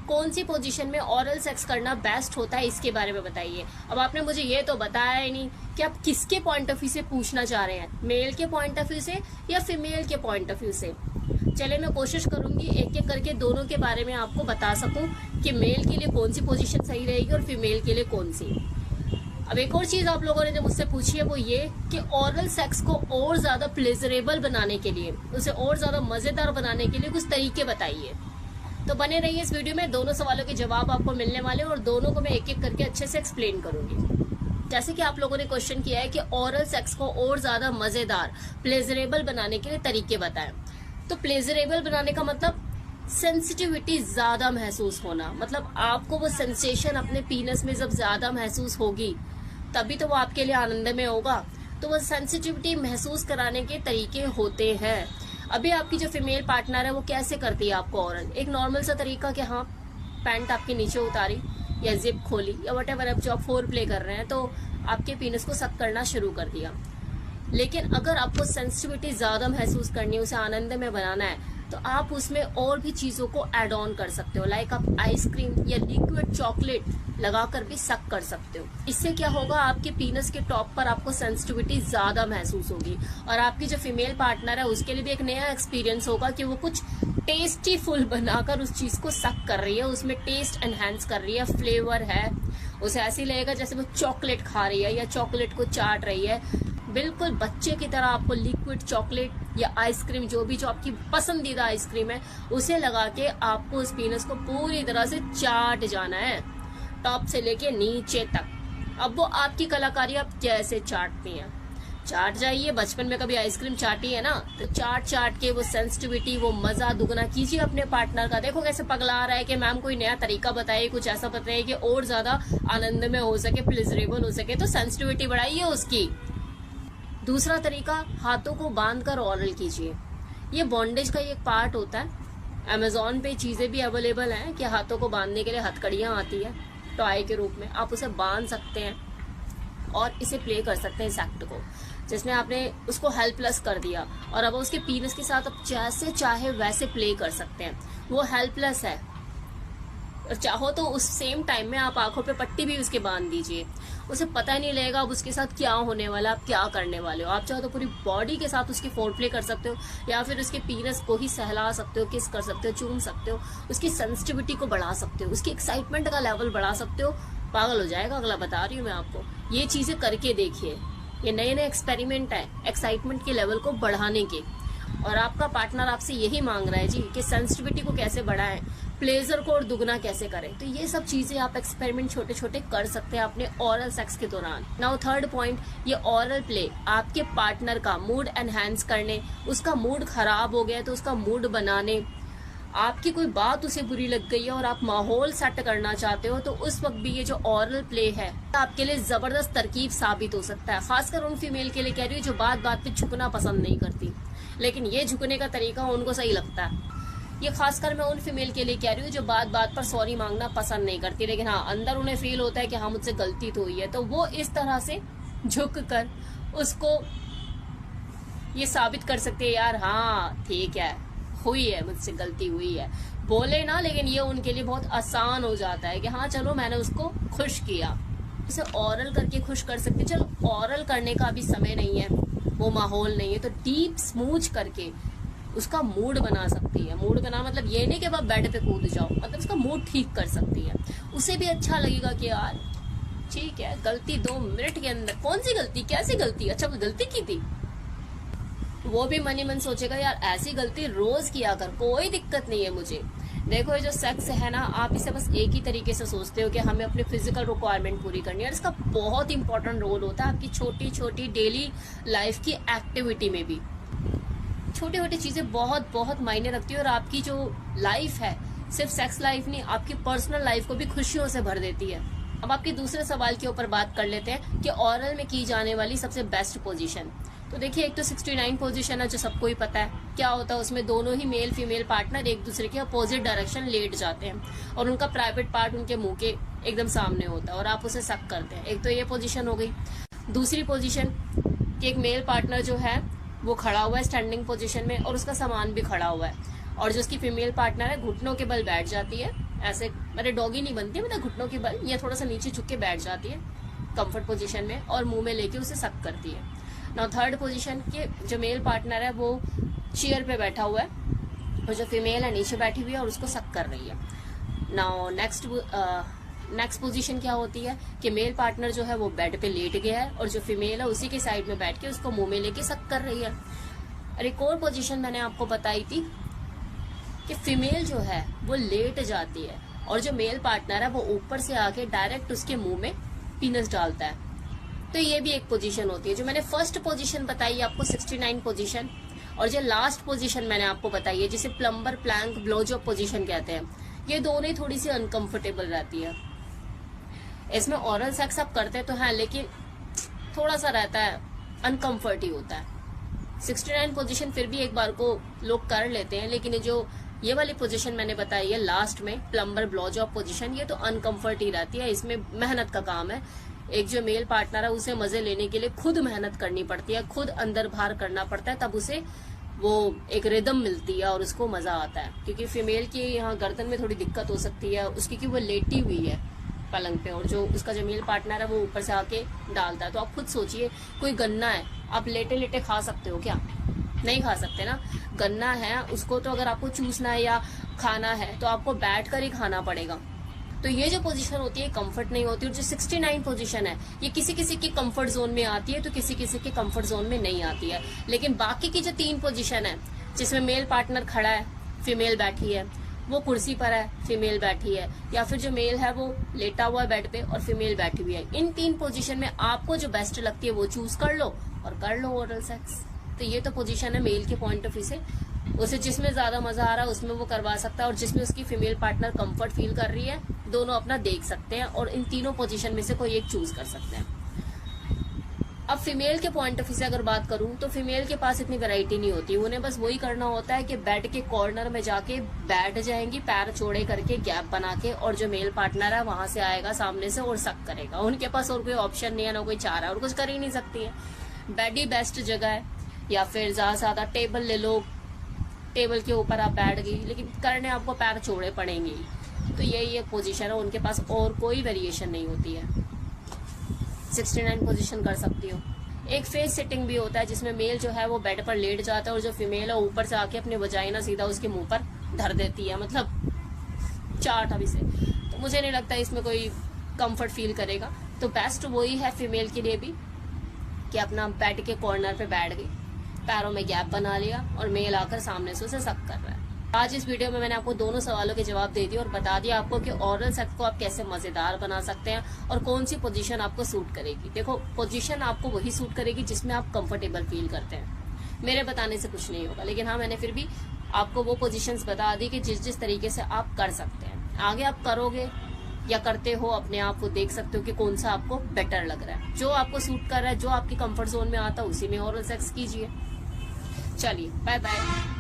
कौन सी पोजीशन में oral sex करना बेस्ट होता है इसके बारे में बताइए। अब आपने मुझे ये तो बताया ही नहीं कि आप किसके पॉइंट ऑफ व्यू से पूछना चाह रहे हैं, मेल के पॉइंट ऑफ व्यू से या फीमेल के पॉइंट ऑफ व्यू से। चलिए मैं कोशिश करूंगी एक एक करके दोनों के बारे में आपको बता सकूं कि मेल के लिए कौन सी पोजीशन सही रहेगी और फीमेल के लिए कौन सी। अब एक और चीज आप लोगों ने जो मुझसे पूछी है वो ये कि ओरल सेक्स को और ज्यादा प्लेजरेबल बनाने के लिए, उसे और ज्यादा मजेदार बनाने के लिए कुछ तरीके बताइए। तो बने रहिए इस वीडियो में, दोनों सवालों के जवाब आपको मिलने वाले हैं और दोनों को मैं एक एक करके अच्छे से एक्सप्लेन करूंगी। जैसे कि आप लोगों ने क्वेश्चन किया है कि ओरल सेक्स को और ज्यादा मजेदार प्लेजरेबल बनाने के लिए तरीके बताएं। तो प्लेजरेबल बनाने का मतलब सेंसिटिविटी ज्यादा महसूस होना, मतलब आपको वो सेंसेशन अपने पीनस में जब ज्यादा महसूस होगी तभी तो वो आपके लिए आनंदमय होगा। तो वो सेंसिटिविटी महसूस कराने के तरीके होते हैं। अभी आपकी जो फीमेल पार्टनर है वो कैसे करती है आपको ओरल, एक नॉर्मल सा तरीका कि हाँ पैंट आपके नीचे उतारी या जिप खोली या वट एवर, अब जो आप फोर प्ले कर रहे हैं तो आपके पीनस को सक करना शुरू कर दिया। लेकिन अगर आपको सेंसिटिविटी ज्यादा महसूस करनी है, उसे आनंद में बनाना है, तो आप उसमें और भी चीजों को ऐड ऑन कर सकते हो। लाइक आप आइसक्रीम या लिक्विड चॉकलेट लगाकर भी सक कर सकते हो। इससे क्या होगा, आपके पीनस के टॉप पर आपको सेंसिटिविटी ज्यादा महसूस होगी और आपकी जो फीमेल पार्टनर है उसके लिए भी एक नया एक्सपीरियंस होगा कि वो कुछ टेस्टी फुल बनाकर उस चीज को सक कर रही है, उसमें टेस्ट एनहांस कर रही है, फ्लेवर है। उसे ऐसे लगेगा जैसे वो चॉकलेट खा रही है या चॉकलेट को चाट रही है। बिल्कुल बच्चे की तरह आपको लिक्विड चॉकलेट या आइसक्रीम, जो आपकी पसंदीदा आइसक्रीम है, उसे लगा के आपको उस पीनस को पूरी तरह से चाट जाना है, टॉप से लेके नीचे तक। अब वो आपकी कलाकारी आप कैसे चाटती हैं, चाट जाइए। बचपन में कभी आइसक्रीम चाटी है ना, तो चाट चाट के वो सेंसिटिविटी, वो मजा दुगना कीजिए अपने पार्टनर का। देखो कैसे पगला रहा है कि मैम कोई नया तरीका बताइए, कुछ ऐसा बताइए कि और ज्यादा आनंद में हो सके, प्लेजरेबल हो सके, तो सेंसिटिविटी बढ़ाइए उसकी। दूसरा तरीका, हाथों को बांधकर ओरल कीजिए। ये बॉन्डेज का एक पार्ट होता है। अमेजोन पे चीजें भी अवेलेबल हैं कि हाथों को बांधने के लिए हथकड़ियां आती है टॉय के रूप में, आप उसे बांध सकते हैं और इसे प्ले कर सकते हैं इस एक्ट को, जिसमें आपने उसको हेल्पलेस कर दिया और अब उसके पीनस के साथ आप जैसे चाहे वैसे प्ले कर सकते हैं। वो हेल्पलेस है और चाहो तो उस सेम टाइम में आप आंखों पे पट्टी भी उसके बांध दीजिए, उसे पता ही नहीं लगेगा अब उसके साथ क्या होने वाला, आप क्या करने वाले हो। आप चाहो तो पूरी बॉडी के साथ उसकी फोर प्ले कर सकते हो या फिर उसके पीनस को ही सहला सकते हो, किस कर सकते हो, चूम सकते हो, उसकी सेंसिटिविटी को बढ़ा सकते हो, उसकी एक्साइटमेंट का लेवल बढ़ा सकते हो। पागल हो जाएगा अगला, बता रही हूँ मैं आपको। ये चीजें करके देखिए, ये नए नए एक्सपेरिमेंट है एक्साइटमेंट के लेवल को बढ़ाने के, और आपका पार्टनर आपसे यही मांग रहा है जी कि सेंसिटिविटी को कैसे बढ़ाएं, प्लेजर को और दुगना कैसे करें। तो ये सब चीजें आप एक्सपेरिमेंट छोटे छोटे कर सकते हैं अपने ओरल सेक्स के दौरान। नाउ थर्ड पॉइंट, ये ओरल प्ले आपके पार्टनर का मूड एनहांस करने, उसका मूड खराब हो गया तो उसका मूड बनाने, आपकी कोई बात उसे बुरी लग गई है और आप माहौल सेट करना चाहते हो, तो उस वक्त भी ये जो ओरल प्ले है आपके लिए जबरदस्त तरकीब साबित हो सकता है। खासकर उन फीमेल के लिए कह रही हूँ जो बात बात पे झुकना पसंद नहीं करती, लेकिन ये झुकने का तरीका उनको सही लगता है। ये खासकर मैं उन फीमेल के लिए कह रही हूँ जो बात बात पर सॉरी मांगना पसंद नहीं करती, लेकिन हाँ अंदर उन्हें फील होता है कि हाँ मुझसे गलती तो हुई है, तो वो इस तरह से झुक कर उसको ये साबित कर सकते हैं, यार हाँ ठीक है, हुई है, मुझसे गलती हुई है, बोले ना, लेकिन ये उनके लिए बहुत आसान हो जाता है कि हाँ चलो मैंने उसको खुश किया। इसे ओरल करके खुश कर सकते। चलो ओरल करने का अभी समय नहीं है, वो माहौल नहीं है, तो डीप स्मूच करके उसका मूड बना सकती है। मूड बना मतलब ये नहीं कि आप बेड पे कूद जाओ, मतलब उसका मूड ठीक कर सकती है। उसे भी अच्छा लगेगा कि यार ठीक है, गलती 2 मिनट के अंदर, कौन सी गलती, कैसी गलती, अच्छा वो गलती की थी। वो भी मन ही मन सोचेगा यार ऐसी गलती रोज किया कर, कोई दिक्कत नहीं है मुझे। देखो ये जो सेक्स है ना, आप इसे बस एक ही तरीके से सोचते हो कि हमें अपनी फिजिकल रिक्वायरमेंट पूरी करनी है, और इसका बहुत इंपॉर्टेंट रोल होता है आपकी छोटी छोटी डेली लाइफ की एक्टिविटी में भी। छोटी छोटी चीजें बहुत बहुत मायने रखती है और आपकी जो लाइफ है, सिर्फ सेक्स लाइफ नहीं, आपकी पर्सनल लाइफ को भी खुशियों से भर देती है। अब आपके दूसरे सवाल के ऊपर बात कर लेते हैं कि ओरल में की जाने वाली सबसे बेस्ट पोजीशन। तो देखिए एक तो 69 पोजीशन है जो सबको ही पता है क्या होता है। उसमें दोनों ही मेल फीमेल पार्टनर एक दूसरे के अपोजिट डायरेक्शन लेट जाते हैं और उनका प्राइवेट पार्ट उनके मुंह के एकदम सामने होता है और आप उसे सक करते हैं। एक तो ये पोजीशन हो गई। दूसरी पोजीशन कि एक मेल पार्टनर जो है वो खड़ा हुआ है स्टैंडिंग पोजीशन में और उसका सामान भी खड़ा हुआ है, और जो उसकी फीमेल पार्टनर है घुटनों के बल बैठ जाती है ऐसे मेरे डॉगी नहीं बनती, मतलब घुटनों के बल ये थोड़ा सा नीचे झुक के बैठ जाती है कंफर्ट पोजीशन में और मुंह में लेके उसे सक करती है। नाउ थर्ड पोजीशन के जो मेल पार्टनर है वो चेयर पे बैठा हुआ है और जो फीमेल है नीचे बैठी हुई है और उसको सक कर रही है। नाउ नेक्स्ट पोजीशन क्या होती है कि मेल पार्टनर जो है वो बेड पे लेट गया है और जो फीमेल है उसी के साइड में बैठ के उसको मुंह में लेके सक कर रही है। और एक और पोजीशन मैंने आपको बताई थी कि फीमेल जो है वो लेट जाती है और जो मेल पार्टनर है वो ऊपर से आके डायरेक्ट उसके मुंह में पीनस डालता है। तो ये भी एक पोजीशन होती है। जो मैंने फर्स्ट पोजीशन बताई आपको 69 पोजीशन, और जो लास्ट पोजीशन मैंने आपको बताई है जिसे प्लम्बर प्लैंक ब्लो जॉब पोजीशन कहते हैं, ये दोनों ही थोड़ी सी अनकंफर्टेबल रहती है। इसमें ओरल सेक्स आप करते तो हैं लेकिन थोड़ा सा रहता है, अनकंफर्ट ही होता है। 69 पोजीशन फिर भी एक बार को लोग कर लेते हैं, लेकिन जो ये वाली पोजीशन मैंने बताई है लास्ट में प्लम्बर ब्लो जॉब पोजीशन, ये तो अनकंफर्ट ही रहती है। इसमें मेहनत का काम है। एक जो मेल पार्टनर है उसे मजे लेने के लिए खुद मेहनत करनी पड़ती है, खुद अंदर बाहर करना पड़ता है, तब उसे वो एक रिदम मिलती है और उसको मजा आता है। क्योंकि फीमेल की यहाँ गर्दन में थोड़ी दिक्कत हो सकती है उसकी, कि वो लेटी हुई है पलंग पे और जो उसका जो मेल पार्टनर है वो ऊपर से आके डालता है। तो आप खुद सोचिए, कोई गन्ना है, आप लेटे लेटे खा सकते हो क्या? नहीं खा सकते ना। गन्ना है उसको तो अगर आपको चूसना है या खाना है तो आपको बैठकर ही खाना पड़ेगा। तो ये जो पोजीशन होती है कंफर्ट नहीं होती। और जो 69 पोजीशन है ये किसी किसी की कंफर्ट जोन में आती है तो किसी किसी के कंफर्ट जोन में नहीं आती है। लेकिन बाकी की जो 3 पोजीशन है जिसमें मेल पार्टनर खड़ा है, फीमेल बैठी है, वो कुर्सी पर है, फीमेल बैठी है, या फिर जो मेल है वो लेटा हुआ है बेड पे और फीमेल बैठी हुई है, इन 3 पोजीशन में आपको जो बेस्ट लगती है वो चूज कर लो और कर लो ओरल सेक्स। तो ये तो पोजीशन है मेल के पॉइंट ऑफ व्यू से, उसे जिसमें ज्यादा मजा आ रहा है उसमें वो करवा सकता है और जिसमें उसकी फीमेल पार्टनर कंफर्ट फील कर रही है, दोनों अपना देख सकते हैं और इन तीनों पोजीशन में से कोई एक चूज कर सकते हैं। अब फीमेल के पॉइंट ऑफ व्यू से अगर बात करूं तो फीमेल के पास इतनी वैरायटी नहीं होती। उन्हें बस वही करना होता है कि बेड के कॉर्नर में जाके बैठ जाएंगी पैर चौड़े करके गैप बना के, और जो मेल पार्टनर है वहां से आएगा सामने से और सक करेगा। उनके पास और कोई ऑप्शन नहीं है, ना कोई चारा है और कुछ कर ही नहीं सकती है। बेड ही बेस्ट जगह है, या फिर ज्यादा से ज्यादा टेबल ले लो, टेबल के ऊपर आप बैठ गई, लेकिन करने आपको पैर चौड़े पड़ेंगे। तो यही एक पोजीशन है, उनके पास और कोई वेरिएशन नहीं होती है। 69 पोजीशन कर सकती हो। एक फेस सिटिंग भी होता है जिसमें मेल जो है वो बेड पर लेट जाता है और जो फीमेल है ऊपर से आके अपने वजाइना सीधा उसके मुंह पर धर देती है, मतलब चाट अभी से। तो मुझे नहीं लगता इसमें कोई कंफर्ट फील करेगा। तो बेस्ट वही है फीमेल के लिए भी कि अपना बेड के कॉर्नर पे बैठ गई, पैरों में गैप बना लिया और मेल आकर सामने से उसे सक कर रहा है। आज इस वीडियो में मैंने आपको दोनों सवालों के जवाब दे दिए और बता दिया आपको कि ओरल सेक्स को आप कैसे मजेदार बना सकते हैं और कौन सी पोजीशन आपको सूट करेगी। देखो, पोजीशन आपको वही सूट करेगी जिसमें आप कंफर्टेबल फील करते हैं। मेरे बताने से कुछ नहीं होगा, लेकिन हाँ, मैंने फिर भी आपको वो पोजीशंस बता दी कि जिस जिस तरीके से आप कर सकते हैं। आगे आप करोगे या करते हो, अपने आप को देख सकते हो कि कौन सा आपको बेटर लग रहा है। जो आपको सूट कर रहा है, जो आपके कंफर्ट जोन में आता है, उसी में ओरल सेक्स कीजिए। चलिए, बाय बाय।